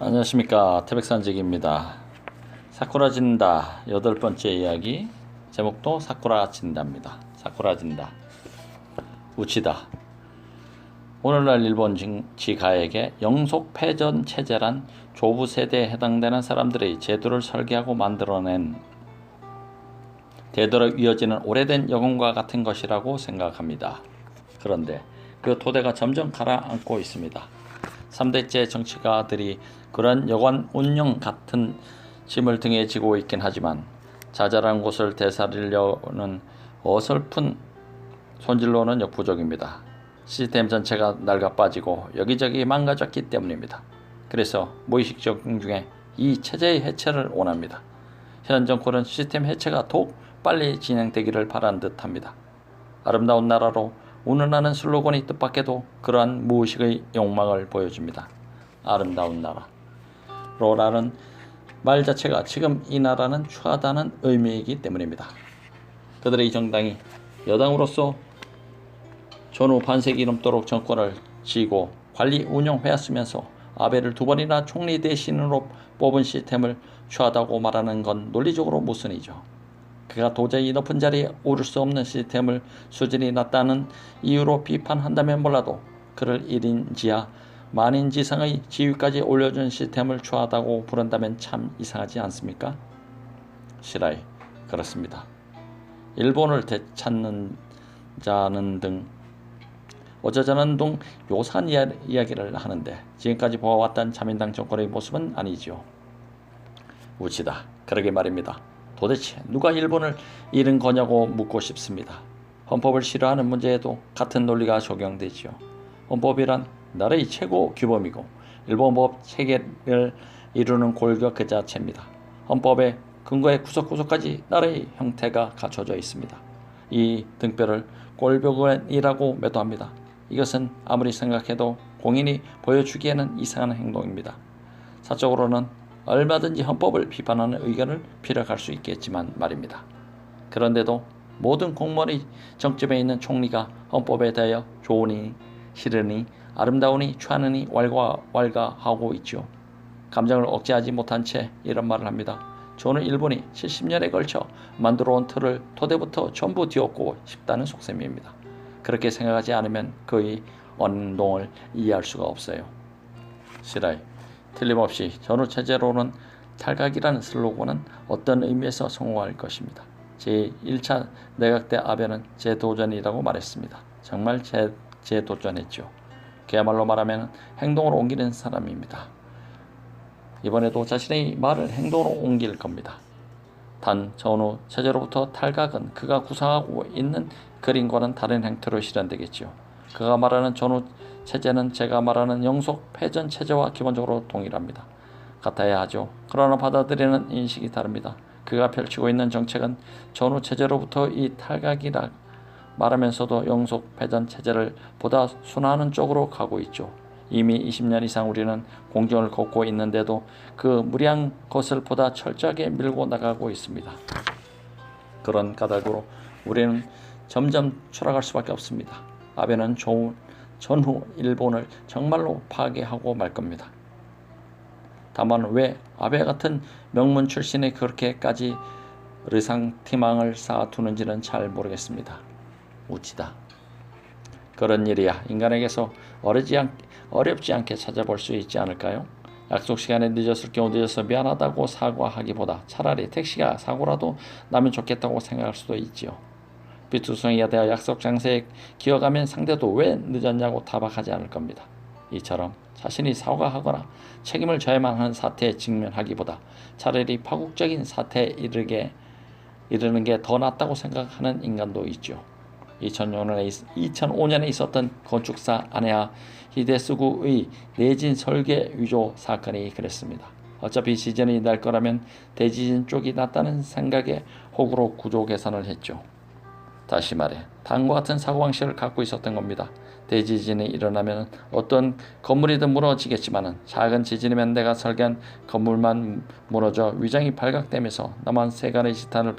안녕하십니까, 태백산직입니다. 사쿠라 진다 8번째 이야기. 제목도 사쿠라 진다입니다. 사쿠라 진다. 우치다. 오늘날 일본 지가에게 영속 패전 체제란 조부 세대에 해당되는 사람들의 제도를 설계하고 만들어낸 되도록 이어지는 오래된 여건과 같은 것이라고 생각합니다. 그런데 그 토대가 점점 가라앉고 있습니다. 3대째 정치가들이 그런 여관 운영 같은 짐을 등에 지고 있긴 하지만 자잘한 곳을 되살리려는 어설픈 손질로는 역부족입니다. 시스템 전체가 낡아빠지고 여기저기 망가졌기 때문입니다. 그래서 무의식 적용 중에 이 체제의 해체를 원합니다. 현 정권은 시스템 해체가 더욱 빨리 진행되기를 바란 듯합니다. 아름다운 나라로 운운하는 슬로건이 뜻밖에도 그러한 무의식의 욕망을 보여줍니다. 아름다운 나라. 로라는 말 자체가 지금 이 나라는 추하다는 의미이기 때문입니다. 그들의 정당이 여당으로서 전후 반세기 넘도록 정권을 쥐고 관리 운영해왔으면서 아베를 2번이나 총리 대신으로 뽑은 시스템을 추하다고 말하는 건 논리적으로 모순이죠. 그가 도저히 높은 자리에 오를 수 없는 시스템을 수준이 낮다는 이유로 비판한다면 몰라도 그를 1인지하 만인지상의 지위까지 올려준 시스템을 추하다고 부른다면 참 이상하지 않습니까? 시라이, 그렇습니다. 일본을 되찾는 자는 등 어쩌자는 등 요상한 이야기를 하는데 지금까지 보아왔던 자민당 정권의 모습은 아니죠. 우치다. 그러게 말입니다. 도대체 누가 일본을 잃은 거냐고 묻고 싶습니다. 헌법을 싫어하는 문제에도 같은 논리가 적용되지요. 헌법이란 나라의 최고 규범이고 일본 법 체계를 이루는 골격 그 자체입니다. 헌법의 근거에 구석구석까지 나라의 형태가 갖춰져 있습니다. 이 등뼈를 골격이라고 매도합니다. 이것은 아무리 생각해도 공인이 보여주기에는 이상한 행동입니다. 사적으로는 얼마든지 헌법을 비판하는 의견을 피력할 수 있겠지만 말입니다. 그런데도 모든 공무원의 정점에 있는 총리가 헌법에 대하여 좋으니 싫으니 아름다우니 추하느니 왈가왈가하고 있죠. 감정을 억제하지 못한 채 이런 말을 합니다. 저는 일본이 70년에 걸쳐 만들어온 틀을 토대부터 전부 뒤엎고 싶다는 속셈입니다. 그렇게 생각하지 않으면 그의 언동을 이해할 수가 없어요. 시라이, 틀림없이 전후체제로는 탈각이라는 슬로건은 어떤 의미에서 성공할 것입니다. 제1차 내각 때 아베는 재도전이라고 말했습니다. 정말 재도전했죠. 그야말로 말하면 행동으로 옮기는 사람입니다. 이번에도 자신의 말을 행동으로 옮길 겁니다. 단 전후 체제로부터 탈각은 그가 구상하고 있는 그림과는 다른 형태로 실현되겠지요. 그가 말하는 전후 체제는 제가 말하는 영속 패전 체제와 기본적으로 동일합니다. 같아야 하죠. 그러나 받아들이는 인식이 다릅니다. 그가 펼치고 있는 정책은 전후 체제로부터 이 탈각이라 말하면서도 영속 패전 체제를 보다 순화하는 쪽으로 가고 있죠. 이미 20년 이상 우리는 공정을 걷고 있는데도 그 무리한 것을 보다 철저하게 밀고 나가고 있습니다. 그런 까닭으로 우리는 점점 추락할 수밖에 없습니다. 아베는 전후 일본을 정말로 파괴하고 말 겁니다. 다만 왜 아베 같은 명문 출신이 그렇게까지 르상티망을 쌓아두는지는 잘 모르겠습니다. 우치다. 그런 일이야 인간에게서 어렵지 않게 찾아볼 수 있지 않을까요? 약속 시간에 늦었을 경우 늦어서 미안하다고 사과하기보다 차라리 택시가 사고라도 나면 좋겠다고 생각할 수도 있지요. 비투성이가 되어 약속 장소에 기어가면 상대도 왜 늦었냐고 타박하지 않을 겁니다. 이처럼 자신이 사과하거나 책임을 져야만 하는 사태에 직면하기보다 차라리 파국적인 사태에 이르는 게 더 낫다고 생각하는 인간도 있죠. 2005년에 있었던 건축사 아네하 히데스구의 내진 설계 위조 사건이 그랬습니다. 어차피 지진이 날 거라면 대지진 쪽이 낫다는 생각에 호구로 구조 계산을 했죠. 다시 말해 다음과 같은 사고방식을 갖고 있었던 겁니다. 대지진이 일어나면 어떤 건물이든 무너지겠지만 작은 지진이면 내가 설계한 건물만 무너져 위장이 발각되면서 나만 세간의 지탄을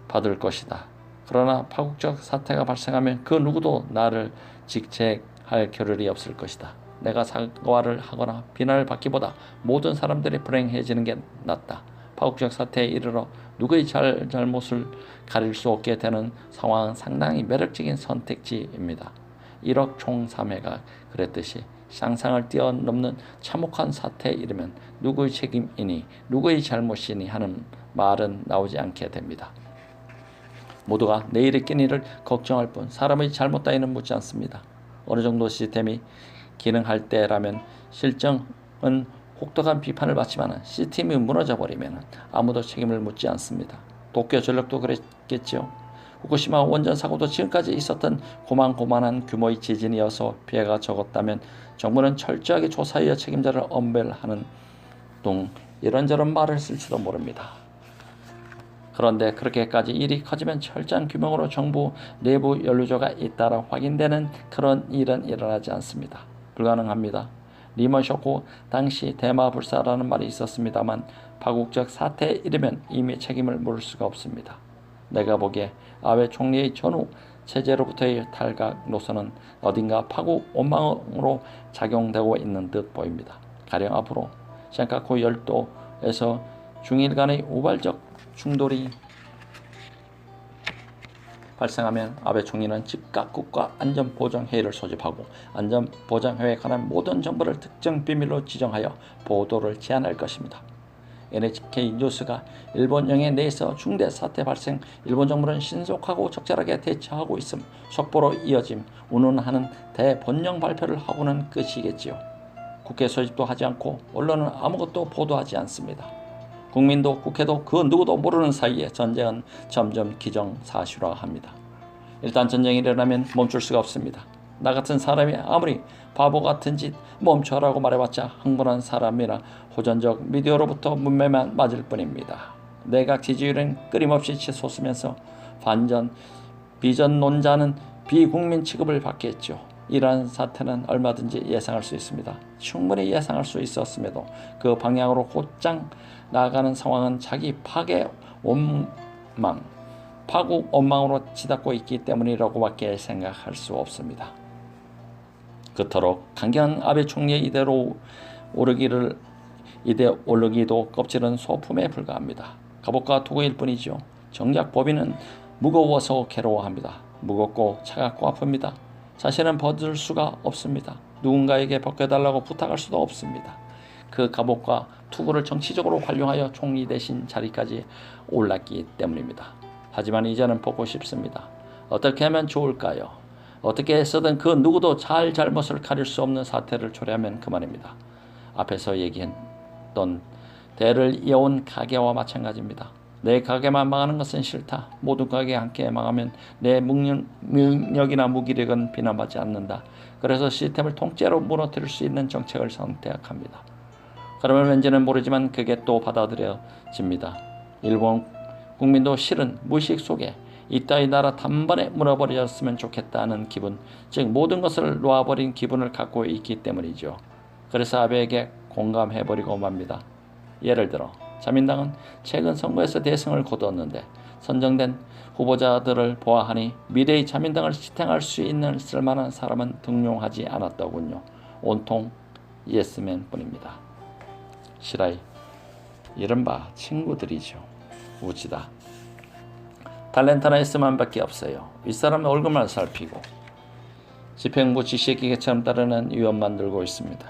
받을 것이다. 그러나 파국적 사태가 발생하면 그 누구도 나를 직책할 겨를이 없을 것이다. 내가 사과를 하거나 비난을 받기보다 모든 사람들이 불행해지는 게 낫다. 파국적 사태에 이르러 누구의 잘못을 가릴 수 없게 되는 상황은 상당히 매력적인 선택지입니다. 1억 총3회가 그랬듯이 상상을 뛰어넘는 참혹한 사태에 이르면 누구의 책임이니 누구의 잘못이니 하는 말은 나오지 않게 됩니다. 모두가 내일의 끼니를 걱정할 뿐 사람의 잘못 따위는 묻지 않습니다. 어느 정도 시스템이 기능할 때라면 실정은 혹독한 비판을 받지만 시스템이 무너져버리면 아무도 책임을 묻지 않습니다. 도쿄 전력도 그랬겠죠. 후쿠시마 원전 사고도 지금까지 있었던 고만고만한 규모의 지진이어서 피해가 적었다면 정부는 철저하게 조사하여 책임자를 엄벌하는 등 이런저런 말을 쓸지도 모릅니다. 그런데 그렇게까지 일이 커지면 철저한 규모로 정부 내부 연루조가 잇따라 확인되는 그런 일은 일어나지 않습니다. 불가능합니다. 리먼 쇼크 당시 대마불사라는 말이 있었습니다만 파국적 사태에 이르면 이미 책임을 물을 수가 없습니다. 내가 보기에 아베 총리의 전후 체제로부터의 탈각 노선은 어딘가 파국 원망으로 작용되고 있는 듯 보입니다. 가령 앞으로 센카쿠 열도에서 중일 간의 우발적 충돌이 발생하면 아베 총리는 즉각 국가안전보장회의를 소집하고 안전보장회의에 관한 모든 정보를 특정 비밀로 지정하여 보도를 제한할 것입니다. NHK 뉴스가 일본 영해 내에서 중대 사태 발생, 일본 정부는 신속하고 적절하게 대처하고 있음 속보로 이어짐 운운하는 대본령 발표를 하고는 끝이겠지요. 국회 소집도 하지 않고 언론은 아무것도 보도하지 않습니다. 국민도 국회도 그 누구도 모르는 사이에 전쟁은 점점 기정사실화합니다. 일단 전쟁이 일어나면 멈출 수가 없습니다. 나 같은 사람이 아무리 바보 같은 짓 멈춰라고 말해봤자 흥분한 사람이나 호전적 미디어로부터 문매만 맞을 뿐입니다. 내각 지지율은 끊임없이 치솟으면서 반전 비전론자는 비국민 취급을 받겠죠. 이러한 사태는 얼마든지 예상할 수 있습니다. 충분히 예상할 수 있었음에도 그 방향으로 곧장 나아가는 상황은 자기 파괴 원망, 파국 원망으로 치닫고 있기 때문이라고밖에 생각할 수 없습니다. 그토록 강경한 아베 총리의 이데올로기도 껍질은 소품에 불과합니다. 갑옷과 도구일 뿐이죠. 정작 법인은 무거워서 괴로워합니다. 무겁고 차갑고 아픕니다. 자신은 벗을 수가 없습니다. 누군가에게 벗겨달라고 부탁할 수도 없습니다. 그 갑옷과 투구를 정치적으로 활용하여 총리 대신 자리까지 올랐기 때문입니다. 하지만 이제는 벗고 싶습니다. 어떻게 하면 좋을까요? 어떻게 해서든 그 누구도 잘못을 가릴 수 없는 사태를 초래하면 그만입니다. 앞에서 얘기했던 대를 이어온 가게와 마찬가지입니다. 내 가게만 망하는 것은 싫다. 모든 가게 함께 망하면 내 능력이나 무기력은 비난받지 않는다. 그래서 시스템을 통째로 무너뜨릴 수 있는 정책을 선택합니다. 그러면 왠지는 모르지만 그게 또 받아들여집니다. 일본 국민도 실은 무의식 속에 이따위 나라 단번에 무너버렸으면 좋겠다는 기분, 즉 모든 것을 놓아버린 기분을 갖고 있기 때문이죠. 그래서 아베에게 공감해버리고 맙니다. 예를 들어 자민당은 최근 선거에서 대승을 거두었는데 선정된 후보자들을 보아하니 미래의 자민당을 지탱할 수 있는 쓸만한 사람은 등용하지 않았더군요. 온통 예스맨 뿐입니다. 시라이, 이른바 친구들이죠. 우치다. 탤런트나 예스만밖에 없어요. 윗사람 얼굴만 살피고 집행부 지시기계처럼 따르는 의원만 들고 있습니다.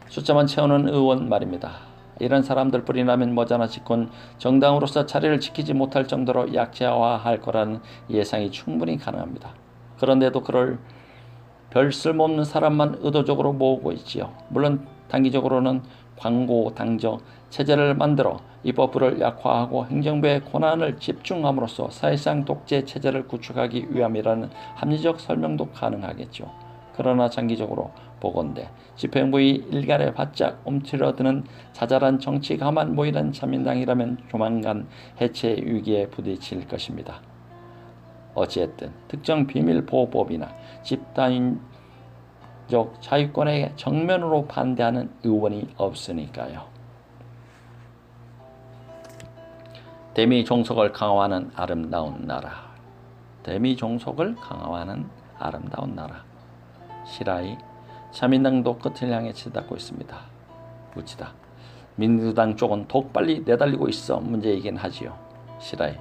숫자만 채우는 의원 말입니다. 이런 사람들 뿌리라면 머지않아 집권 정당으로서 자리를 지키지 못할 정도로 약자화할 거라는 예상이 충분히 가능합니다. 그런데도 그럴 별 쓸모없는 사람만 의도적으로 모으고 있지요. 물론 단기적으로는 광고 당저 체제를 만들어 입법부를 약화하고 행정부의 권한을 집중함으로써 사실상 독재 체제를 구축하기 위함이라는 합리적 설명도 가능하겠죠. 그러나 장기적으로 보건대 집행부의 일갈에 바짝 움츠러드는 자잘한 정치 가만 모이는 자민당이라면 조만간 해체 위기에 부딪힐 것입니다. 어찌됐든 특정 비밀보호법이나 집단적 자유권에 정면으로 반대하는 의원이 없으니까요. 대미 종속을 강화하는 아름다운 나라. 대미 종속을 강화하는 아름다운 나라. 시라이, 자민당도 끝을 향해 치닫고 있습니다. 묻지다. 민주당 쪽은 더욱 빨리 내달리고 있어 문제이긴 하지요. 시라이.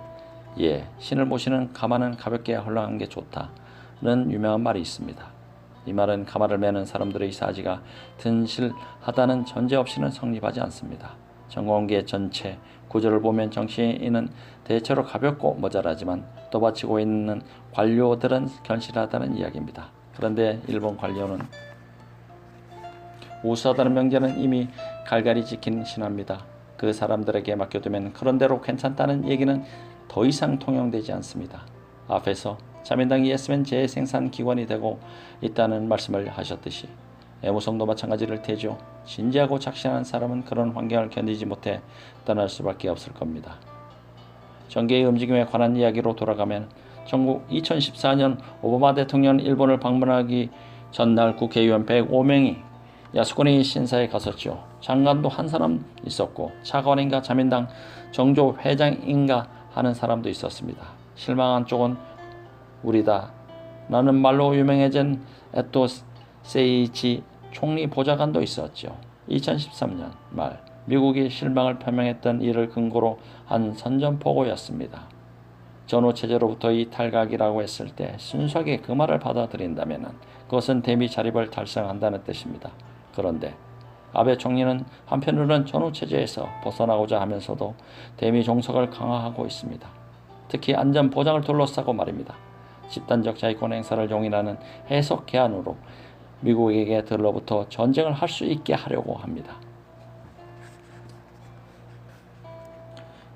예, 신을 모시는 가마는 가볍게 흘러가는 게 좋다는 유명한 말이 있습니다. 이 말은 가마를 매는 사람들의 사지가 튼실하다는 전제 없이는 성립하지 않습니다. 정권계 전체 구조를 보면 정치인은 대체로 가볍고 모자라지만 떠받치고 있는 관료들은 견실하다는 이야기입니다. 그런데 일본 관료는 우수하다는 명제는 이미 갈갈이 지킨 신화입니다. 그 사람들에게 맡겨두면 그런 대로 괜찮다는 얘기는 더 이상 통용되지 않습니다. 앞에서 자민당이 있으면 재생산기관이 되고 있다는 말씀을 하셨듯이 애무성도 마찬가지를 테죠. 진지하고 착실한 사람은 그런 환경을 견디지 못해 떠날 수밖에 없을 겁니다. 정계의 움직임에 관한 이야기로 돌아가면 2014년 오바마 대통령 일본을 방문하기 전날 국회의원 105명이 야스쿠니 신사에 갔었죠. 장관도 한 사람 있었고 차관인가 자민당 정조 회장인가 하는 사람도 있었습니다. 실망한 쪽은 우리다. 라는 말로 유명해진 에토 세이치 총리 보좌관도 있었죠. 2013년 말 미국이 실망을 표명했던 이를 근거로 한 선전포고였습니다. 전후체제로부터의 탈각이라고 했을 때 순수하게 그 말을 받아들인다면 그것은 대미 자립을 달성한다는 뜻입니다. 그런데 아베 총리는 한편으로는 전후체제에서 벗어나고자 하면서도 대미 종속을 강화하고 있습니다. 특히 안전보장을 둘러싸고 말입니다. 집단적 자위권 행사를 용인하는 해석 개안으로 미국에게 들로부터 전쟁을 할 수 있게 하려고 합니다.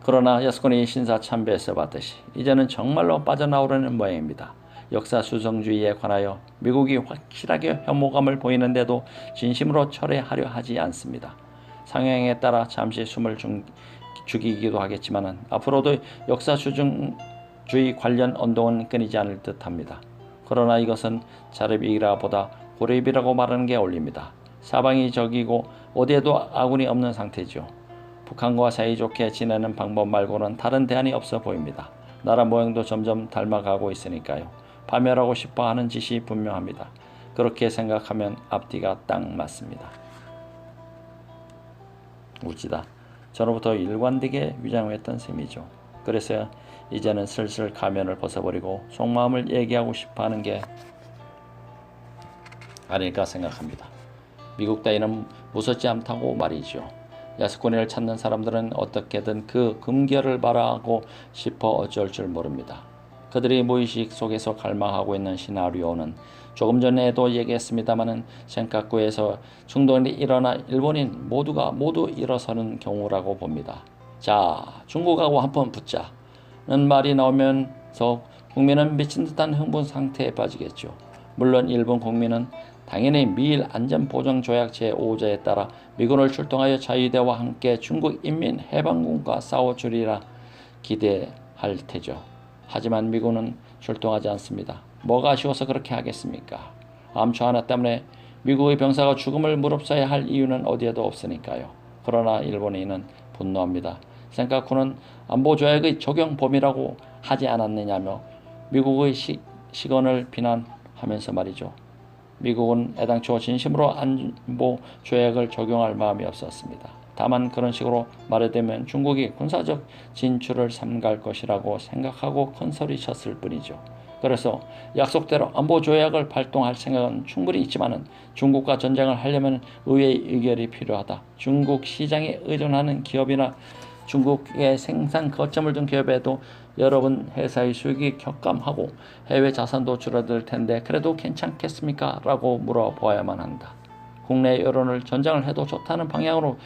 그러나 야스쿠니 신사 참배에서 봤듯이 이제는 정말로 빠져나오려는 모양입니다. 역사 수성주의에 관하여 미국이 확실하게 혐오감을 보이는데도 진심으로 철회하려 하지 않습니다. 상황에 따라 잠시 숨을 죽이기도 하겠지만 앞으로도 역사 수성주의 관련 운동은 끊이지 않을 듯합니다. 그러나 이것은 자립이라 보다 고립이라고 말하는 게 옳습니다. 사방이 적이고 어디에도 아군이 없는 상태죠. 북한과 사이좋게 지내는 방법 말고는 다른 대안이 없어 보입니다. 나라 모양도 점점 닮아가고 있으니까요. 파멸하고 싶어하는 짓이 분명합니다. 그렇게 생각하면 앞뒤가 딱 맞습니다. 우찌다. 전후부터 일관되게 위장했던 셈이죠. 그래서 이제는 슬슬 가면을 벗어버리고 속마음을 얘기하고 싶어하는 게 아닐까 생각합니다. 미국 따위는 무섭지 않다고 말이죠. 야스쿠니를 찾는 사람들은 어떻게든 그 금결을 바라고 싶어 어쩔 줄 모릅니다. 그들이 무의식 속에서 갈망하고 있는 시나리오는 조금 전에도 얘기했습니다마는 센카쿠에서 충돌이 일어나 일본인 모두가 모두 일어서는 경우라고 봅니다. 자, 중국하고 한번 붙자는 말이 나오면서 국민은 미친 듯한 흥분 상태에 빠지겠죠. 물론 일본 국민은 당연히 미일 안전보장조약 제5조에 따라 미군을 출동하여 자위대와 함께 중국 인민해방군과 싸워주리라 기대할 테죠. 하지만 미군은 출동하지 않습니다. 뭐가 아쉬워서 그렇게 하겠습니까? 암초 하나 때문에 미국의 병사가 죽음을 무릅써야 할 이유는 어디에도 없으니까요. 그러나 일본인은 분노합니다. 센카쿠는 안보조약의 적용 범위라고 하지 않았느냐며 미국의 시건을 비난하면서 말이죠. 미국은 애당초 진심으로 안보조약을 적용할 마음이 없었습니다. 다만 그런 식으로 말해대면 중국이 군사적 진출을 삼갈 것이라고 생각하고 큰소리 쳤을 뿐이죠. 그래서 약속대로 안보조약을 발동할 생각은 충분히 있지만 중국과 전쟁을 하려면 의회의 의결이 필요하다. 중국 시장에 의존하는 기업이나 중국의 생산 거점을 둔 기업에도 여러분 회사의 수익이 격감하고 해외 자산도 줄어들 텐데 그래도 괜찮겠습니까? 라고 물어보아야만 한다. 국내 여론을 전쟁을 해도 좋다는 방향으로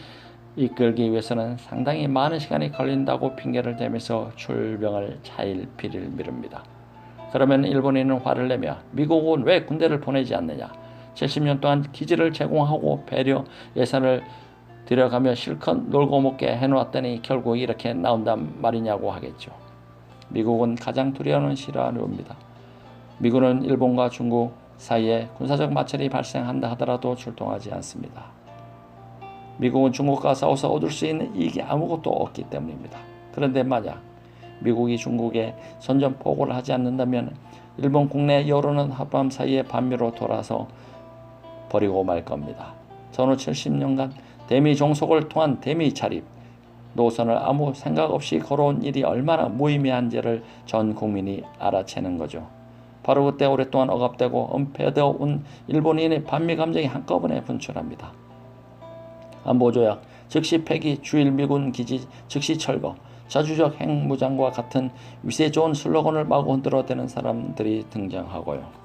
이끌기 위해서는 상당히 많은 시간이 걸린다고 핑계를 대면서 출병을 차일피일 미룹니다. 그러면 일본인은 화를 내며 미국은 왜 군대를 보내지 않느냐. 70년 동안 기지를 제공하고 배려 예산을 들여가며 실컷 놀고 먹게 해놓았더니 결국 이렇게 나온단 말이냐고 하겠죠. 미국은 가장 두려워하는 시나리오입니다. 미군은 일본과 중국 사이에 군사적 마찰이 발생한다 하더라도 출동하지 않습니다. 미국은 중국과 싸워서 얻을 수 있는 이익이 아무것도 없기 때문입니다. 그런데 만약 미국이 중국에 선전포고를 하지 않는다면 일본 국내 여론은 하룻밤 사이에 반미로 돌아서 버리고 말 겁니다. 전후 70년간 대미 종속을 통한 대미 차립 노선을 아무 생각 없이 걸어온 일이 얼마나 무의미한지를 전 국민이 알아채는 거죠. 바로 그때 오랫동안 억압되고 은폐되어 온 일본인의 반미 감정이 한꺼번에 분출합니다. 안보조약 즉시 폐기, 주일 미군 기지 즉시 철거, 자주적 핵무장과 같은 위세 좋은 슬로건을 마구 흔들어대는 사람들이 등장하고요.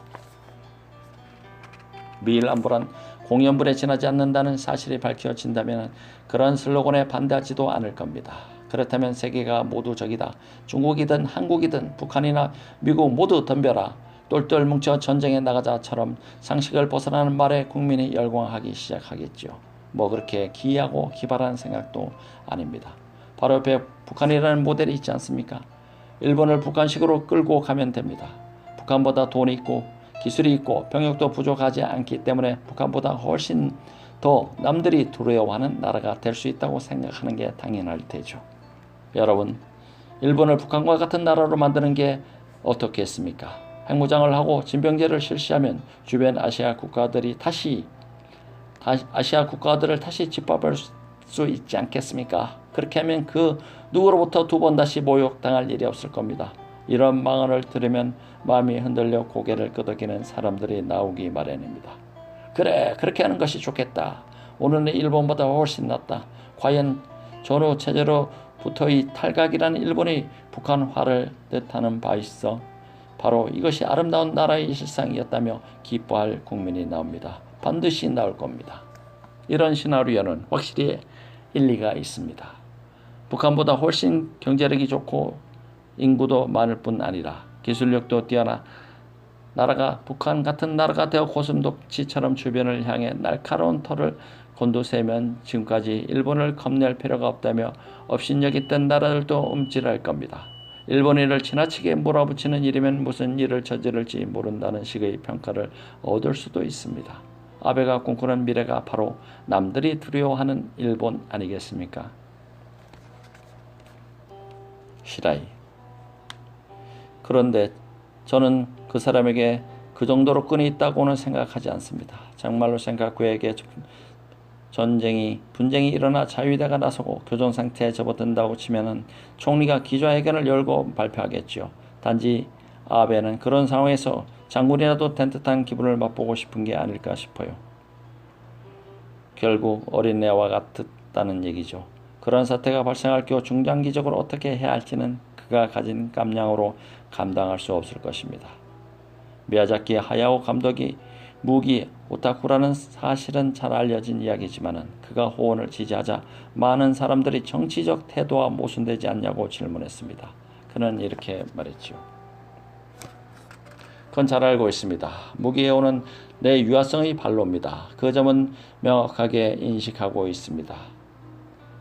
미일 안보란 공연불에 지나지 않는다는 사실이 밝혀진다면 그런 슬로건에 반대하지도 않을 겁니다. 그렇다면 세계가 모두 적이다. 중국이든 한국이든 북한이나 미국 모두 덤벼라. 똘똘 뭉쳐 전쟁에 나가자처럼 상식을 벗어나는 말에 국민이 열광하기 시작하겠죠. 뭐 그렇게 기이하고 기발한 생각도 아닙니다. 바로 옆에 북한이라는 모델이 있지 않습니까? 일본을 북한식으로 끌고 가면 됩니다. 북한보다 돈이 있고 기술이 있고 병력도 부족하지 않기 때문에 북한보다 훨씬 더 남들이 두려워하는 나라가 될 수 있다고 생각하는 게 당연할 테죠. 여러분, 일본을 북한과 같은 나라로 만드는 게 어떻겠습니까? 핵무장을 하고 진병제를 실시하면 주변 아시아 국가들을 다시 짓밟을 수 있지 않겠습니까? 그렇게 하면 그 누구로부터 두 번 다시 모욕당할 일이 없을 겁니다. 이런 망언을 들으면 마음이 흔들려 고개를 끄덕이는 사람들이 나오기 마련입니다. 그래, 그렇게 하는 것이 좋겠다. 오늘은 일본보다 훨씬 낫다. 과연 전후 체제로 붙어의 탈각이라는 일본이 북한화를 뜻하는 바 있어 바로 이것이 아름다운 나라의 실상이었다며 기뻐할 국민이 나옵니다. 반드시 나올 겁니다. 이런 시나리오는 확실히 일리가 있습니다. 북한보다 훨씬 경제력이 좋고 인구도 많을 뿐 아니라 기술력도 뛰어나 나라가 북한 같은 나라가 되어 고슴도치처럼 주변을 향해 날카로운 털을 곤두세면 지금까지 일본을 겁낼 필요가 없다며 업신여겼던 나라들도 움찔할 겁니다. 일본인을 지나치게 몰아붙이는 일이면 무슨 일을 저지를지 모른다는 식의 평가를 얻을 수도 있습니다. 아베가 꿈꾸는 미래가 바로 남들이 두려워하는 일본 아니겠습니까? 시라이. 그런데 저는 그 사람에게 그 정도로 끈이 있다고는 생각하지 않습니다. 정말로 생각외에게 분쟁이 일어나 자위대가 나서고 교전 상태에 접어든다고 치면은 총리가 기자회견을 열고 발표하겠죠. 단지 아베는 그런 상황에서 장군이라도 된 듯한 기분을 맛보고 싶은 게 아닐까 싶어요. 결국 어린애와 같다는 얘기죠. 그런 사태가 발생할 경우 중장기적으로 어떻게 해야 할지는 그가 가진 깜냥으로 감당할 수 없을 것입니다. 미야자키 하야오 감독이 무기 오타쿠라는 사실은 잘 알려진 이야기지만은 그가 호언을 지지하자 많은 사람들이 정치적 태도와 모순되지 않냐고 질문했습니다. 그는 이렇게 말했지요. 그건 잘 알고 있습니다. 무기해오는 내 유아성의 발로입니다. 그 점은 명확하게 인식하고 있습니다.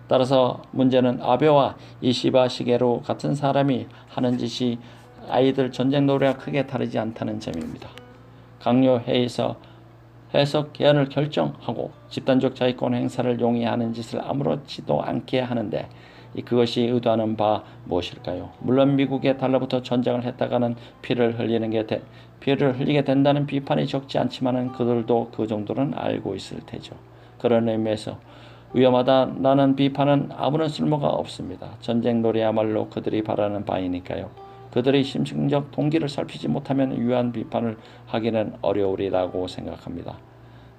따라서 문제는 아베와 이시바 시게루 같은 사람이 하는 짓이 아이들 전쟁 노래와 크게 다르지 않다는 점입니다. 강요회의에서 해석 개헌을 결정하고 집단적 자위권 행사를 용이하는 짓을 아무렇지도 않게 하는데 그것이 의도하는 바 무엇일까요? 물론 미국에 달라붙어 전쟁을 했다가는 피를 흘리게 된다는 비판이 적지 않지만은 그들도 그 정도는 알고 있을 테죠. 그런 의미에서 위험하다라는 비판은 아무런 쓸모가 없습니다. 전쟁 노래야말로 그들이 바라는 바이니까요. 그들의 심층적 동기를 살피지 못하면 유한 비판을 하기는 어려우리라고 생각합니다.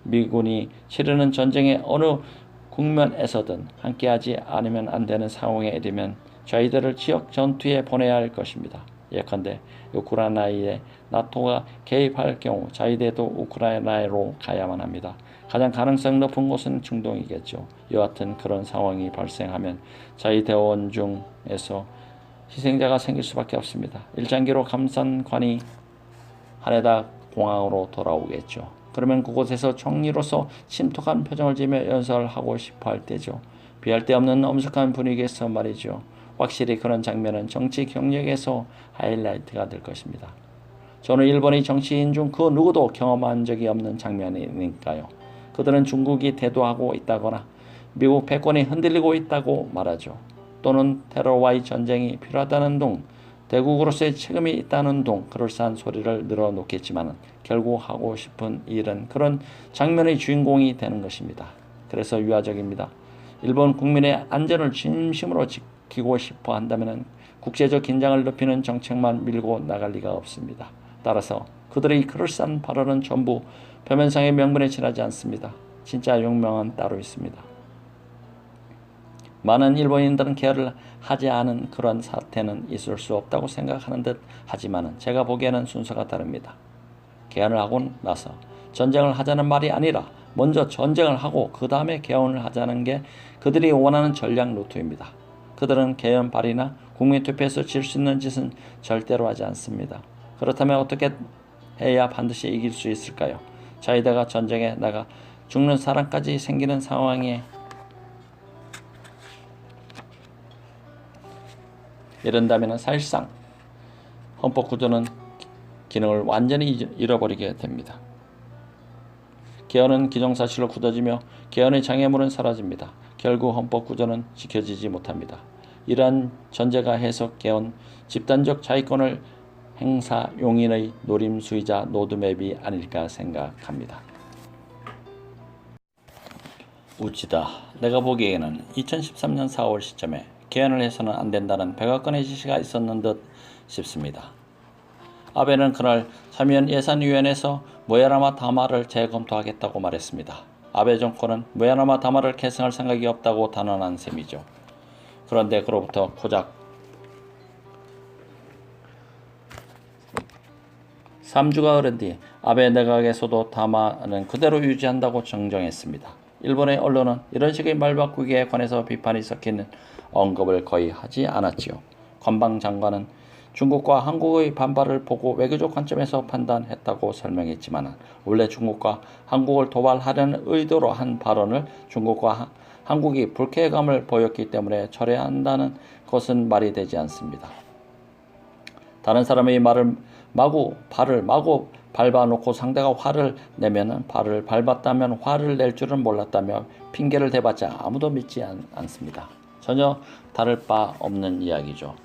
미군이 치르는 전쟁의 어느 국면에서든 함께하지 않으면 안 되는 상황에 이르면 저희들을 지역 전투에 보내야 할 것입니다. 예컨대 우크라이나에 나토가 개입할 경우 자위대도 우크라이나로 가야만 합니다. 가장 가능성 높은 곳은 중동이겠죠. 여하튼 그런 상황이 발생하면 자위대원 중에서 희생자가 생길 수밖에 없습니다. 일장기로 감산관이 하네다 공항으로 돌아오겠죠. 그러면 그곳에서 총리로서 침통한 표정을 지으며 연설을 하고 싶어 할 때죠. 비할 데 없는 엄숙한 분위기에서 말이죠. 확실히 그런 장면은 정치 경력에서 하이라이트가 될 것입니다. 저는 일본의 정치인 중 그 누구도 경험한 적이 없는 장면이니까요. 그들은 중국이 대도하고 있다거나 미국 패권이 흔들리고 있다고 말하죠. 또는 테러와의 전쟁이 필요하다는 등 대국으로서의 책임이 있다는 둥 그럴싸한 소리를 늘어놓겠지만 결국 하고 싶은 일은 그런 장면의 주인공이 되는 것입니다. 그래서 유화적입니다. 일본 국민의 안전을 진심으로 지키고 싶어 한다면 국제적 긴장을 높이는 정책만 밀고 나갈 리가 없습니다. 따라서 그들의 그럴싸한 발언은 전부 표면상의 명분에 지나지 않습니다. 진짜 용명은 따로 있습니다. 많은 일본인들은 개헌을 하지 않은 그런 사태는 있을 수 없다고 생각하는 듯 하지만 제가 보기에는 순서가 다릅니다. 개헌을 하고 나서 전쟁을 하자는 말이 아니라 먼저 전쟁을 하고 그 다음에 개헌을 하자는 게 그들이 원하는 전략 루트입니다. 그들은 개헌 발의나 국민투표에서 질 수 있는 짓은 절대로 하지 않습니다. 그렇다면 어떻게 해야 반드시 이길 수 있을까요? 자위대가 전쟁에 나가 죽는 사람까지 생기는 상황에 이른다면 사실상 헌법구조는 기능을 완전히 잃어버리게 됩니다. 개헌은 기정사실로 굳어지며 개헌의 장애물은 사라집니다. 결국 헌법구조는 지켜지지 못합니다. 이러한 전제가 해석 개헌 집단적 자위권을 행사 용인의 노림수이자 노드맵이 아닐까 생각합니다. 우치다. 내가 보기에는 2013년 4월 시점에 개헌을 해서는 안 된다는 백악관의 지시가 있었는 듯 싶습니다. 아베는 그날 참여연 예산위원회에서 무야라마 다마를 재검토하겠다고 말했습니다. 아베 정권은 무야라마 다마를 계승할 생각이 없다고 단언한 셈이죠. 그런데 그로부터 고작 3주가 흐른 뒤 아베 내각에서도 다마는 그대로 유지한다고 정정했습니다. 일본의 언론은 이런 식의 말바꾸기에 관해서 비판이 섞이는 언급을 거의 하지 않았지요. 관방장관은 중국과 한국의 반발을 보고 외교적 관점에서 판단했다고 설명했지만 원래 중국과 한국을 도발하려는 의도로 한 발언을 중국과 한국이 불쾌감을 보였기 때문에 철회한다는 것은 말이 되지 않습니다. 다른 사람의 발을 마구 밟아놓고 상대가 화를 내면 발을 밟았다면 화를 낼 줄은 몰랐다며 핑계를 대봤자 아무도 믿지 않습니다. 전혀 다를 바 없는 이야기죠.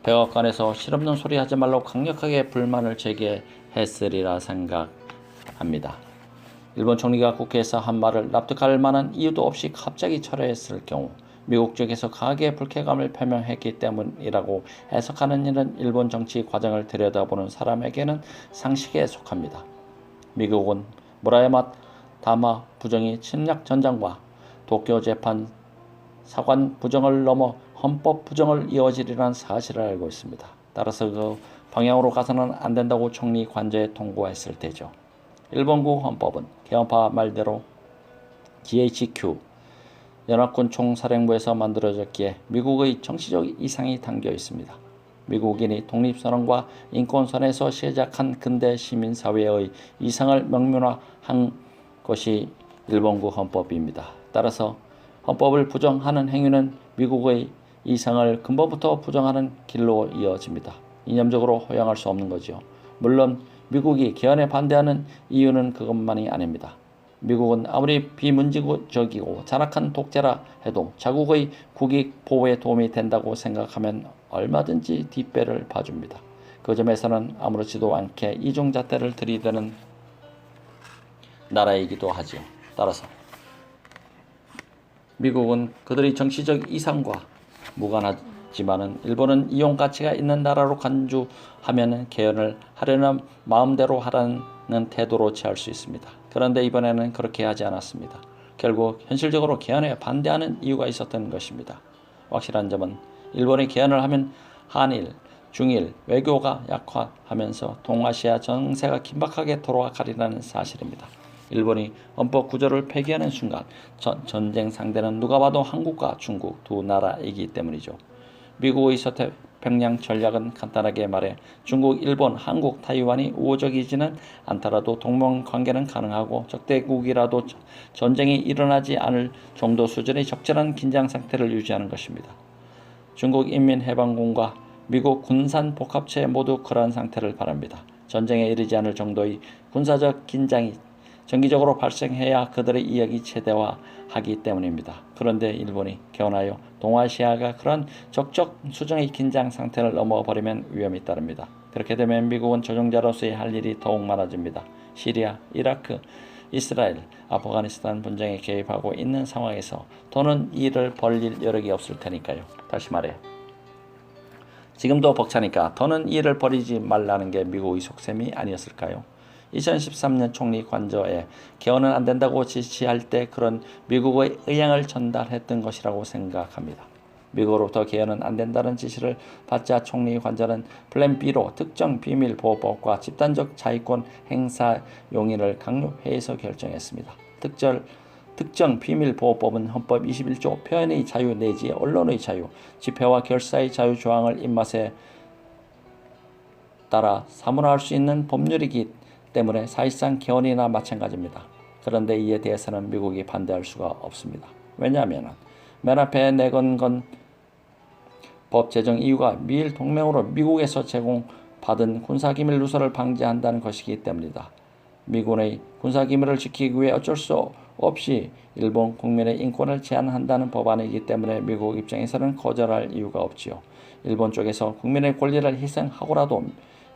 백악관에서 실없는 소리 하지 말라고 강력하게 불만을 제기했으리라 생각합니다. 일본 총리가 국회에서 한 말을 납득할 만한 이유도 없이 갑자기 철회했을 경우 미국 쪽에서 강하게 불쾌감을 표명했기 때문이라고 해석하는 일은 일본 정치 과정을 들여다보는 사람에게는 상식에 속합니다. 미국은 무라야마 다마 부정이 침략 전장과 도쿄 재판 사관 부정을 넘어 헌법 부정을 이어지리라는 사실을 알고 있습니다. 따라서 그 방향으로 가서는 안 된다고 총리 관저에 통보했을 때죠. 일본국 헌법은 개헌파 말대로 GHQ 연합군 총사령부에서 만들어졌기에 미국의 정치적 이상이 담겨 있습니다. 미국인이 독립선언과 인권선에서 시작한 근대 시민사회의 이상을 명문화한 것이 일본국 헌법입니다. 따라서 헌법을 부정하는 행위는 미국의 이상을 근본부터 부정하는 길로 이어집니다. 이념적으로 허용할 수 없는 거죠. 물론 미국이 개헌에 반대하는 이유는 그것만이 아닙니다. 미국은 아무리 비문지적이고 잔악한 독재라 해도 자국의 국익 보호에 도움이 된다고 생각하면 얼마든지 뒷배를 봐줍니다. 그 점에서는 아무렇지도 않게 이중잣대를 들이대는 나라이기도 하지요. 따라서 미국은 그들의 정치적 이상과 무관하지만은 일본은 이용 가치가 있는 나라로 간주하면 개헌을 하려는 마음대로 하라는 태도로 취할 수 있습니다. 그런데 이번에는 그렇게 하지 않았습니다. 결국 현실적으로 개헌에 반대하는 이유가 있었던 것입니다. 확실한 점은 일본이 개헌을 하면 한일, 중일 외교가 약화하면서 동아시아 정세가 긴박하게 돌아가리라는 사실입니다. 일본이 헌법 구조를 폐기하는 순간 전쟁 상대는 누가 봐도 한국과 중국 두 나라이기 때문이죠. 미국의 서태평양 전략은 간단하게 말해 중국, 일본, 한국, 타이완이 우호적이지는 않더라도 동맹관계는 가능하고 적대국이라도 전쟁이 일어나지 않을 정도 수준의 적절한 긴장 상태를 유지하는 것입니다. 중국 인민해방군과 미국 군산복합체 모두 그러한 상태를 바랍니다. 전쟁에 이르지 않을 정도의 군사적 긴장이 정기적으로 발생해야 그들의 이익이 최대화하기 때문입니다. 그런데 일본이 개헌하여 동아시아가 그런 적적 수정의 긴장 상태를 넘어버리면 위험이 따릅니다. 그렇게 되면 미국은 조종자로서의 할 일이 더욱 많아집니다. 시리아, 이라크, 이스라엘, 아프가니스탄 분쟁에 개입하고 있는 상황에서 더는 일을 벌릴 여력이 없을 테니까요. 다시 말해 지금도 벅차니까 더는 일을 벌이지 말라는 게 미국의 속셈이 아니었을까요? 2013년 총리 관저에 개헌은 안 된다고 지시할 때 그런 미국의 의향을 전달했던 것이라고 생각합니다. 미국으로부터 개헌은 안 된다는 지시를 받자 총리 관저는 플랜 B로 특정 비밀보호법과 집단적 자위권 행사 용의를 강요회에서 결정했습니다. 특정 비밀보호법은 헌법 21조 표현의 자유 내지 언론의 자유, 집회와 결사의 자유 조항을 입맛에 따라 사문화할 수 있는 법률이기 때문에 사실상 개헌이나 마찬가지입니다. 그런데 이에 대해서는 미국이 반대할 수가 없습니다. 왜냐하면 맨 앞에 내건 건 법 제정 이유가 미일 동맹으로 미국에서 제공받은 군사기밀 누설을 방지한다는 것이기 때문이다. 미군의 군사기밀을 지키기 위해 어쩔 수 없이 일본 국민의 인권을 제한한다는 법안이기 때문에 미국 입장에서는 거절할 이유가 없지요. 일본 쪽에서 국민의 권리를 희생하고라도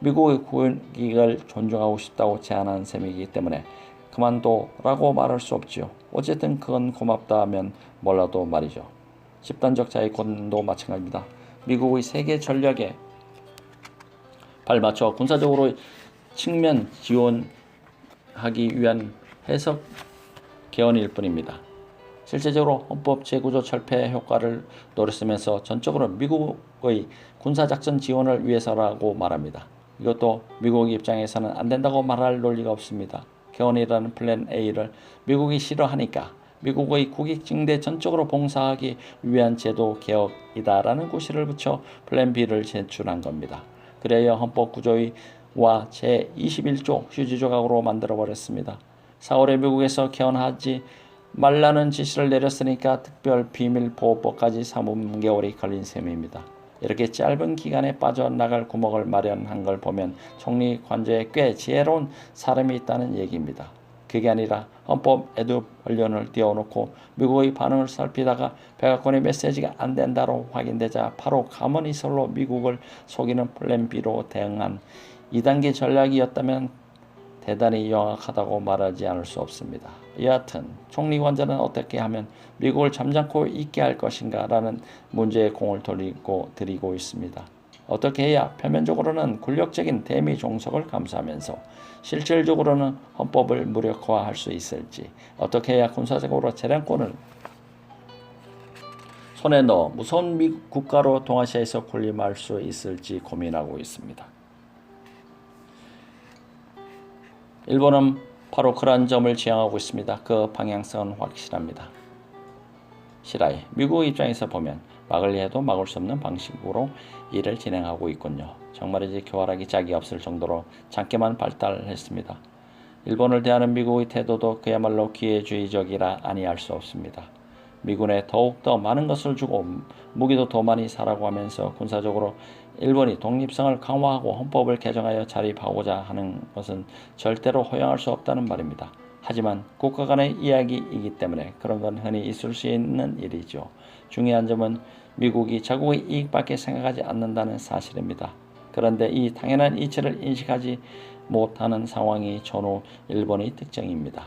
미국의 국익을 존중하고 싶다고 제안한 셈이기 때문에 그만둬라고 말할 수 없지요. 어쨌든 그건 고맙다면 몰라도 말이죠. 집단적 자위권도 마찬가지입니다. 미국의 세계 전략에 발맞춰 군사적으로 측면 지원하기 위한 해석 개헌일 뿐입니다. 실제적으로 헌법 재구조 철폐 효과를 노렸으면서 전적으로 미국의 군사작전 지원을 위해서라고 말합니다. 이것도 미국 입장에서는 안 된다고 말할 논리가 없습니다. 개헌이라는 플랜 A를 미국이 싫어하니까 미국의 국익 증대 전적으로 봉사하기 위한 제도 개혁이다라는 구실을 붙여 플랜 B를 제출한 겁니다. 그래야 헌법 구조와 제21조 휴지 조각으로 만들어버렸습니다. 4월에 미국에서 개헌하지 말라는 지시를 내렸으니까 특별 비밀보호법까지 3개월이 걸린 셈입니다. 이렇게 짧은 기간에 빠져나갈 구멍을 마련한 걸 보면 총리 관저에 꽤 지혜로운 사람이 있다는 얘기입니다. 그게 아니라 헌법 에듀벌련을 띄워놓고 미국의 반응을 살피다가 백악관의 메시지가 안 된다로 확인되자 바로 가만히 설로 미국을 속이는 플랜 B로 대응한 2단계 전략이었다면 대단히 영악하다고 말하지 않을 수 없습니다. 여하튼 총리 관저는 어떻게 하면 미국을 잠잠고 있게 할 것인가 라는 문제에 공을 들이고 있습니다. 어떻게 해야 표면적으로는 굴욕적인 대미 종속을 감수하면서 실질적으로는 헌법을 무력화할 수 있을지, 어떻게 해야 군사적으로 재량권을 손에 넣어 무서운 미국 국가로 동아시아에서 군림할 수 있을지 고민하고 있습니다. 일본은 바로 그러한 점을 지향하고 있습니다. 그 방향성은 확실합니다. 실화에 미국 입장에서 보면 막으려 해도 막을 수 없는 방식으로 일을 진행하고 있군요. 정말이지 교활하기 짝이 없을 정도로 작게만 발달했습니다. 일본을 대하는 미국의 태도도 그야말로 기회주의적이라 아니할 수 없습니다. 미군에 더욱더 많은 것을 주고 무기도 더 많이 사라고 하면서 군사적으로 일본이 독립성을 강화하고 헌법을 개정하여 자립하고자 하는 것은 절대로 허용할 수 없다는 말입니다. 하지만 국가 간의 이야기이기 때문에 그런 건 흔히 있을 수 있는 일이죠. 중요한 점은 미국이 자국의 이익밖에 생각하지 않는다는 사실입니다. 그런데 이 당연한 이치를 인식하지 못하는 상황이 전후 일본의 특징입니다.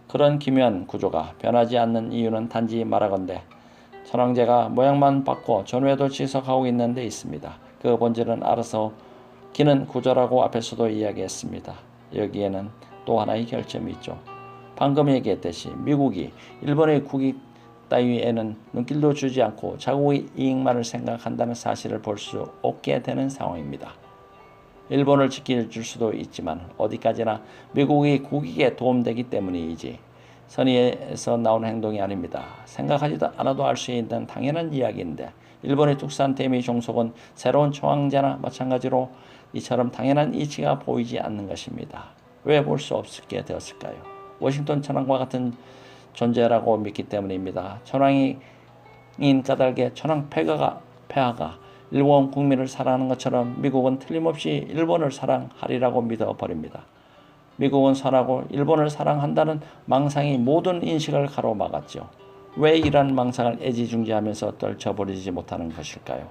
그런 기묘한 구조가 변하지 않는 이유는 단지 말하건대 천황제가 모양만 바꿔 전후에도 지속하고 있는 데 있습니다. 그 본질은 알아서 기는 구조라고 앞에서도 이야기했습니다. 여기에는 또 하나의 결점이 있죠. 방금 얘기했듯이 미국이 일본의 국익 따위에는 눈길도 주지 않고 자국의 이익만을 생각한다는 사실을 볼 수 없게 되는 상황입니다. 일본을 지켜줄 수도 있지만 어디까지나 미국의 국익에 도움되기 때문이지 선의에서 나오는 행동이 아닙니다. 생각하지도 않아도 알 수 있는 당연한 이야기인데 일본의 뚝산 대미 종속은 새로운 청황제나 마찬가지로 이처럼 당연한 이치가 보이지 않는 것입니다. 왜 볼 수 없게 되었을까요? 워싱턴 천황과 같은 존재라고 믿기 때문입니다. 천황인 까닭에 천황 폐하가 일본 국민을 사랑하는 것처럼 미국은 틀림없이 일본을 사랑하리라고 믿어버립니다. 미국은 선하고 일본을 사랑한다는 망상이 모든 인식을 가로막았죠. 왜 이런 망상을 애지중지하면서 떨쳐버리지 못하는 것일까요?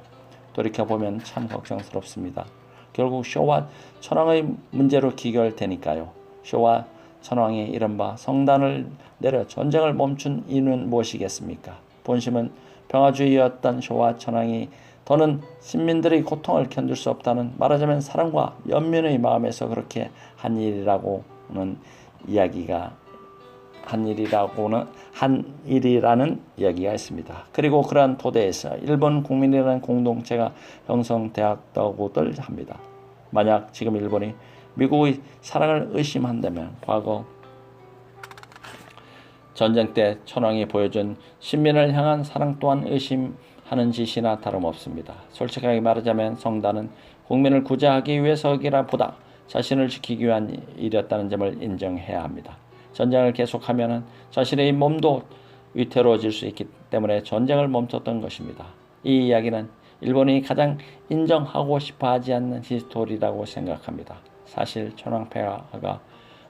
돌이켜보면 참 걱정스럽습니다. 결국 쇼와 천황의 문제로 귀결되니까요. 쇼와 천황이 이른바 성단을 내려 전쟁을 멈춘 이유는 무엇이겠습니까? 본심은 평화주의였던 쇼와 천황이 더는 시민들의 고통을 견딜 수 없다는, 말하자면 사랑과 연민의 마음에서 그렇게 한 일이라는 이야기가 있습니다. 그리고 그러한 토대에서 일본 국민이라는 공동체가 형성되었다고들 합니다. 만약 지금 일본이 미국의 사랑을 의심한다면 과거 전쟁 때 천황이 보여준 신민을 향한 사랑 또한 의심하는 짓이나 다름없습니다. 솔직하게 말하자면 성단은 국민을 구제하기 위해서이라 보다 자신을 지키기 위한 일이었다는 점을 인정해야 합니다. 전쟁을 계속하면 자신의 몸도 위태로워질 수 있기 때문에 전쟁을 멈췄던 것입니다. 이 이야기는 일본이 가장 인정하고 싶어하지 않는 히스토리라고 생각합니다. 사실 천황폐하가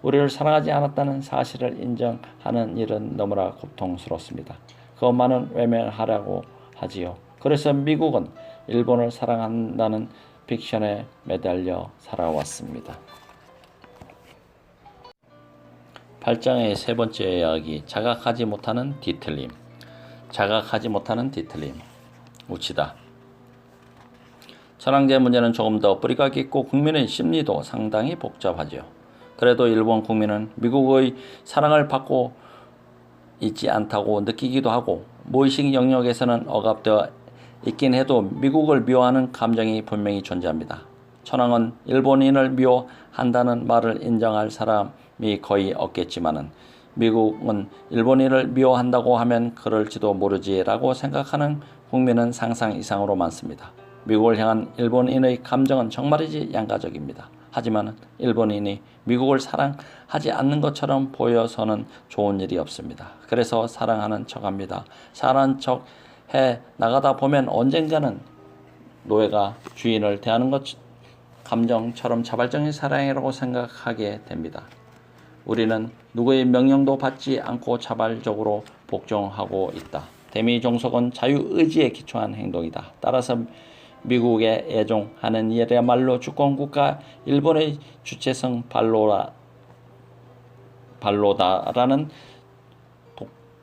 우리를 사랑하지 않았다는 사실을 인정하는 일은 너무나 고통스럽습니다. 그것만은 외면하려고 하지요. 그래서 미국은 일본을 사랑한다는 픽션에 매달려 살아왔습니다. 8장의 세 번째 이야기, 자각하지 못하는 뒤틀림. 우치다. 천황제 문제는 조금 더 뿌리가 깊고 국민의 심리도 상당히 복잡하죠. 그래도 일본 국민은 미국의 사랑을 받고 있지 않다고 느끼기도 하고, 무의식 영역에서는 억압되어 있긴 해도 미국을 미워하는 감정이 분명히 존재합니다. 천황은 일본인을 미워한다는 말을 인정할 사람이 거의 없겠지만은, 미국은 일본인을 미워한다고 하면 그럴지도 모르지라고 생각하는 국민은 상상 이상으로 많습니다. 미국을 향한 일본인의 감정은 정말이지 양가적입니다. 하지만 일본인이 미국을 사랑하지 않는 것처럼 보여서는 좋은 일이 없습니다. 그래서 사랑하는 척합니다. 사랑하는 척 해 나가다 보면 언젠가는 노예가 주인을 대하는 것 감정처럼 자발적인 사랑이라고 생각하게 됩니다. 우리는 누구의 명령도 받지 않고 자발적으로 복종하고 있다. 대미종속은 자유의지에 기초한 행동이다. 따라서 미국에 애종하는 일이야말로 주권국가 일본의 주체성 발로다라는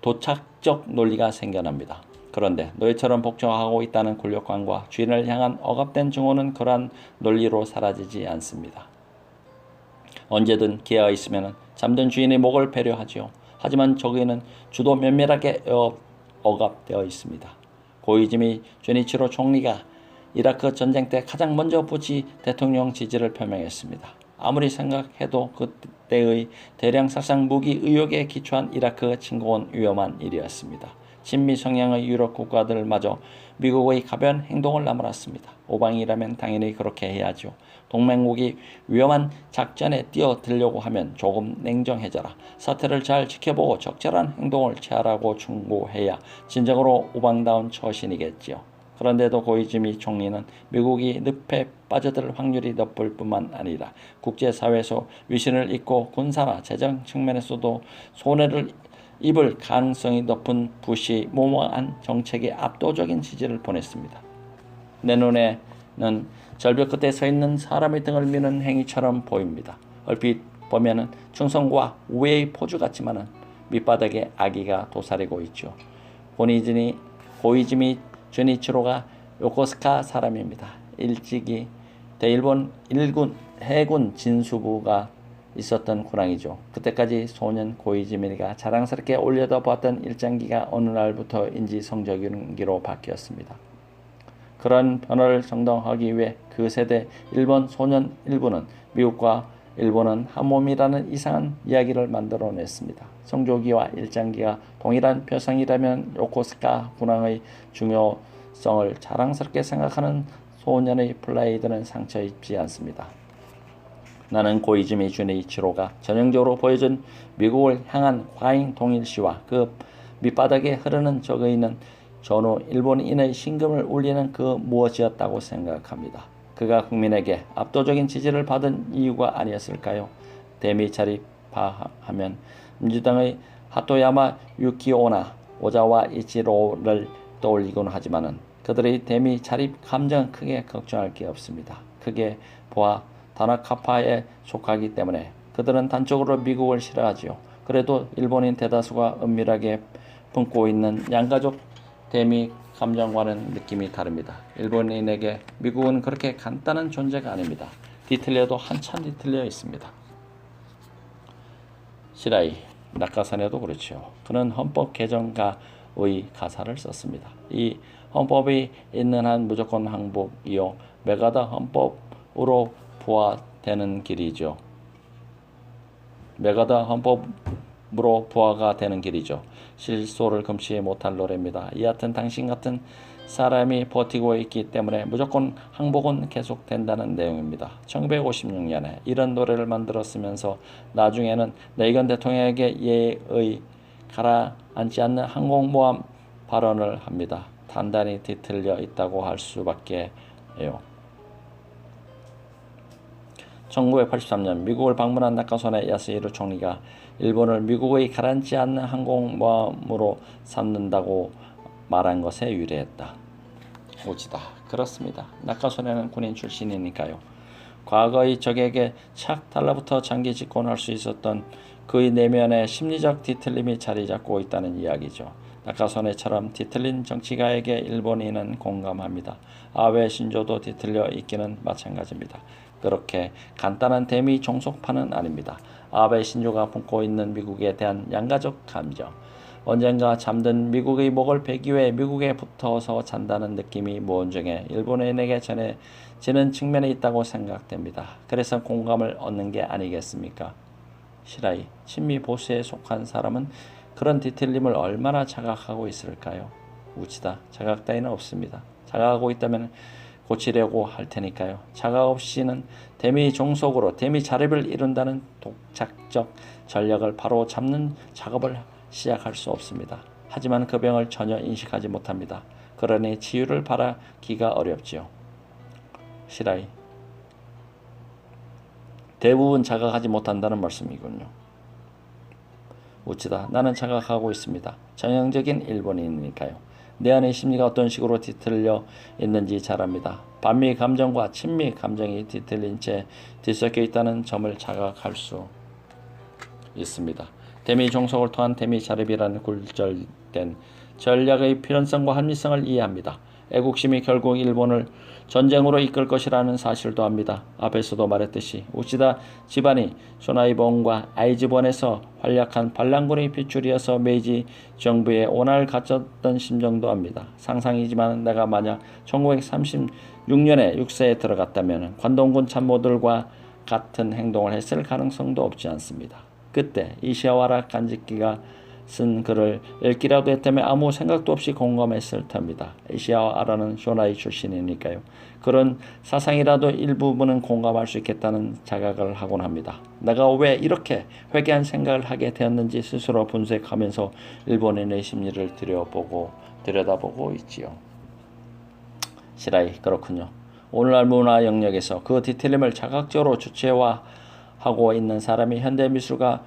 도착적 논리가 생겨납니다. 그런데 노예처럼 복종하고 있다는 굴욕감과 주인을 향한 억압된 증오는 그러한 논리로 사라지지 않습니다. 언제든 기회가 있으면 잠든 주인의 목을 배려하지요. 하지만 저기는 주도 면밀하게 억압되어 있습니다. 고이즈미 주니치로 총리가 이라크 전쟁 때 가장 먼저 부시 대통령 지지를 표명했습니다. 아무리 생각해도 그때의 대량 살상 무기 의혹에 기초한 이라크 침공은 위험한 일이었습니다. 친미 성향의 유럽 국가들마저 미국의 가벼운 행동을 나무랐습니다. 오방이라면 당연히 그렇게 해야죠. 동맹국이 위험한 작전에 뛰어들려고 하면 조금 냉정해져라. 사태를 잘 지켜보고 적절한 행동을 취하라고 충고해야 진정으로 오방다운 처신이겠지요. 그런데도 고이즈미 총리는 미국이 늪에 빠져들 확률이 높을 뿐만 아니라 국제사회에서 위신을 잇고 군사나 재정 측면에서도 손해를 입을 가능성이 높은 부시 무모한 정책에 압도적인 지지를 보냈습니다. 내 눈에는 절벽 끝에 서 있는 사람의 등을 미는 행위처럼 보입니다. 얼핏 보면은 충성과 우애의 포주 같지만은 밑바닥에 아기가 도사리고 있죠. 고이즈미 주니치로가 요코스카 사람입니다. 일찍이 대일본 해군 진수부가 있었던 군왕이죠. 그때까지 소년 고이즈미가 자랑스럽게 올려다 보았던 일장기가 어느 날부터 인지성적인기로 바뀌었습니다. 그런 변화를 정당화하기 위해 그 세대 일본 소년 일부는 미국과 일본은 한 몸이라는 이상한 이야기를 만들어냈습니다. 성조기와 일장기가 동일한 표상이라면 요코스카 군왕의 중요성을 자랑스럽게 생각하는 소년의 플레이들은 상처 입지 않습니다. 나는 고이즈미 주니치로가 전형적으로 보여준 미국을 향한 과잉 동일시와 그 밑바닥에 흐르는 적에 있는 전후 일본인의 심금을 울리는 그 무엇이었다고 생각합니다. 그가 국민에게 압도적인 지지를 받은 이유가 아니었을까요? 대미 자립하하면 민주당의 하토야마 유키오나 오자와 이치로를 떠올리곤 하지만은 그들의 대미 자립 감정은 크게 걱정할 게 없습니다. 크게 보아 다나카파에 속하기 때문에 그들은 단적으로 미국을 싫어하지요. 그래도 일본인 대다수가 은밀하게 품고 있는 양가족 대미 감정과는 느낌이 다릅니다. 일본인에게 미국은 그렇게 간단한 존재가 아닙니다. 뒤틀려도 한참 뒤틀려 있습니다. 시라이 낙하산에도 그렇죠. 그는 헌법 개정가의 가사를 썼습니다. 이 헌법이 있는 한 무조건 항복이요 메가다 헌법으로 부화되는 길이죠. 메가다 헌법으로 부화가 되는 길이죠. 실소를 금치 못할 노래입니다. 여하튼 당신 같은 사람이 버티고 있기 때문에 무조건 항복은 계속된다는 내용입니다. 1956년에 이런 노래를 만들었으면서 나중에는 레이건 대통령에게 예의 가라앉지 않는 항공모함 발언을 합니다. 단단히 뒤틀려 있다고 할 수밖에 해요. 1983년 미국을 방문한 나카소네 야스히로 총리가 일본을 미국의 가라앉지 않는 항공모함으로 삼는다고 말한 것에 유래했다. 오지다. 그렇습니다. 나카소네는 군인 출신이니까요. 과거의 적에게 착 달라붙어 장기 집권할 수 있었던 그의 내면에 심리적 뒤틀림이 자리 잡고 있다는 이야기죠. 나카소네처럼 뒤틀린 정치가에게 일본인은 공감합니다. 아베 신조도 뒤틀려 있기는 마찬가지입니다. 그렇게 간단한 대미 종속파는 아닙니다. 아베 신조가 품고 있는 미국에 대한 양가적 감정, 언젠가 잠든 미국의 목을 베기 위해 미국에 붙어서 잔다는 느낌이 무언중에 일본인에게 전해지는 측면이 있다고 생각됩니다. 그래서 공감을 얻는 게 아니겠습니까? 시라이, 친미 보수에 속한 사람은 그런 뒤틀림을 얼마나 자각하고 있을까요? 우치다. 자각 따위는 없습니다. 자각하고 있다면 고치려고 할 테니까요. 자각 없이는 대미 종속으로 대미 자립을 이룬다는 독자적 전략을 바로 잡는 작업을 시작할 수 없습니다. 하지만 그 병을 전혀 인식하지 못합니다. 그러니 치유를 바라기가 어렵지요. 시라이. 대부분 자각하지 못한다는 말씀이군요. 우치다. 나는 자각하고 있습니다. 전형적인 일본인이니까요. 내 안의 심리가 어떤 식으로 뒤틀려 있는지 잘 압니다. 반미 감정과 친미 감정이 뒤틀린 채 뒤섞여 있다는 점을 자각할 수 있습니다. 대미 종속을 통한 대미 자립이라는 굴절된 전략의 필연성과 합리성을 이해합니다. 애국심이 결국 일본을 전쟁으로 이끌 것이라는 사실도 압니다. 앞에서도 말했듯이 우치다 집안이 쇼나이본과 아이즈본에서 활약한 반란군의 핏줄이어서 메이지 정부의 원한을 갖췄던 심정도 압니다. 상상이지만 내가 만약 1936년에 육사에 들어갔다면 관동군 참모들과 같은 행동을 했을 가능성도 없지 않습니다. 그때 이시아와라 간지키가 쓴 글을 읽기라도 했다면 아무 생각도 없이 공감했을 터입니다. 이시아와라는 쇼나이 출신이니까요. 그런 사상이라도 일부분은 공감할 수 있겠다는 자각을 하곤 합니다. 내가 왜 이렇게 회개한 생각을 하게 되었는지 스스로 분석하면서 일본인의 심리를 들여다보고 있지요. 시라이, 그렇군요. 오늘날 문화 영역에서 그 디테일을 자각적으로 주체화하고 있는 사람이 현대미술가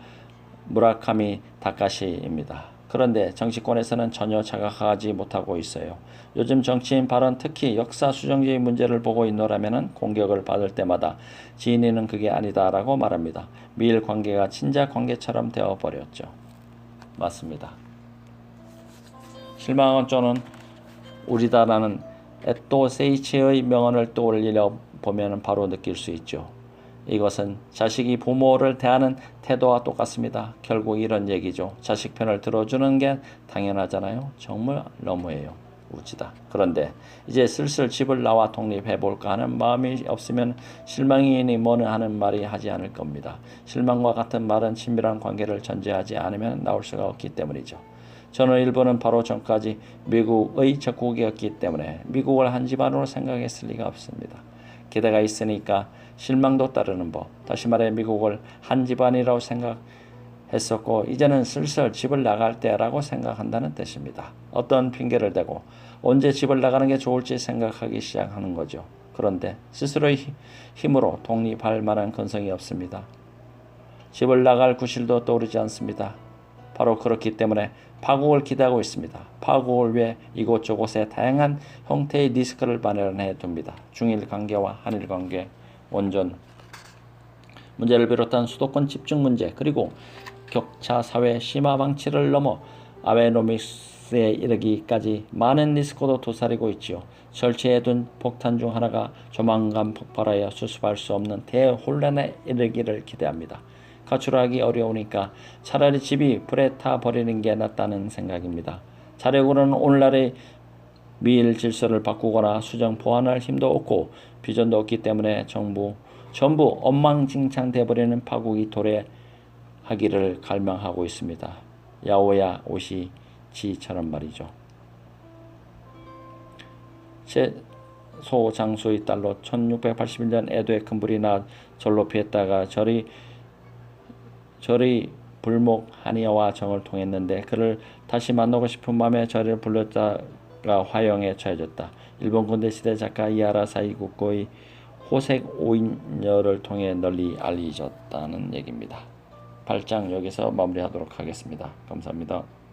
무라카미 다카시입니다. 그런데 정치권에서는 전혀 자각하지 못하고 있어요. 요즘 정치인 발언, 특히 역사 수정주의 문제를 보고 있노라면 공격을 받을 때마다 지인이는 그게 아니다라고 말합니다. 미일 관계가 친자 관계처럼 되어버렸죠. 맞습니다. 실망한 쪼는 우리다라는 에토 세이치의 명언을 떠올려 보면 바로 느낄 수 있죠. 이것은 자식이 부모를 대하는 태도와 똑같습니다. 결국 이런 얘기죠. 자식 편을 들어주는 게 당연하잖아요. 정말 너무해요. 우치다. 그런데 이제 슬슬 집을 나와 독립해볼까 하는 마음이 없으면 실망이니 뭐는 하는 말이 하지 않을 겁니다. 실망과 같은 말은 친밀한 관계를 전제하지 않으면 나올 수가 없기 때문이죠. 저는 일본은 바로 전까지 미국의 적국이었기 때문에 미국을 한 집안으로 생각했을 리가 없습니다. 기대가 있으니까 실망도 따르는 법. 다시 말해 미국을 한 집안이라고 생각했었고 이제는 슬슬 집을 나갈 때라고 생각한다는 뜻입니다. 어떤 핑계를 대고 언제 집을 나가는 게 좋을지 생각하기 시작하는 거죠. 그런데 스스로의 힘으로 독립할 만한 근성이 없습니다. 집을 나갈 구실도 떠오르지 않습니다. 바로 그렇기 때문에 파국을 기대하고 있습니다. 파국을 위해 이곳저곳에 다양한 형태의 리스크를 마련해 둡니다. 중일 관계와 한일 관계, 원전 문제를 비롯한 수도권 집중 문제, 그리고 격차 사회 심화 방치를 넘어 아베노믹스에 이르기까지 많은 리스크도 도사리고 있지요. 설치해둔 폭탄 중 하나가 조만간 폭발하여 수습할 수 없는 대혼란에 이르기를 기대합니다. 가출하기 어려우니까 차라리 집이 불에 타 버리는 게 낫다는 생각입니다. 자력으로는 오늘날의 미일 질서를 바꾸거나 수정 보완할 힘도 없고 비전도 없기 때문에 전부 엉망진창 돼버리는 파국이 도래하기를 갈망하고 있습니다. 야오야 오시지처럼 말이죠. 최소 장수의 딸로 1681년 에도에 큰 불이 나 절로 피했다가 절이 불목 한의와 정을 통했는데 그를 다시 만나고 싶은 마음에 절을 불렀다가 화형에 처해졌다. 일본 군대 시대 작가 이하라 사이국고의 호색 오인녀를 통해 널리 알려졌다는 얘기입니다. 8장 여기서 마무리하도록 하겠습니다. 감사합니다.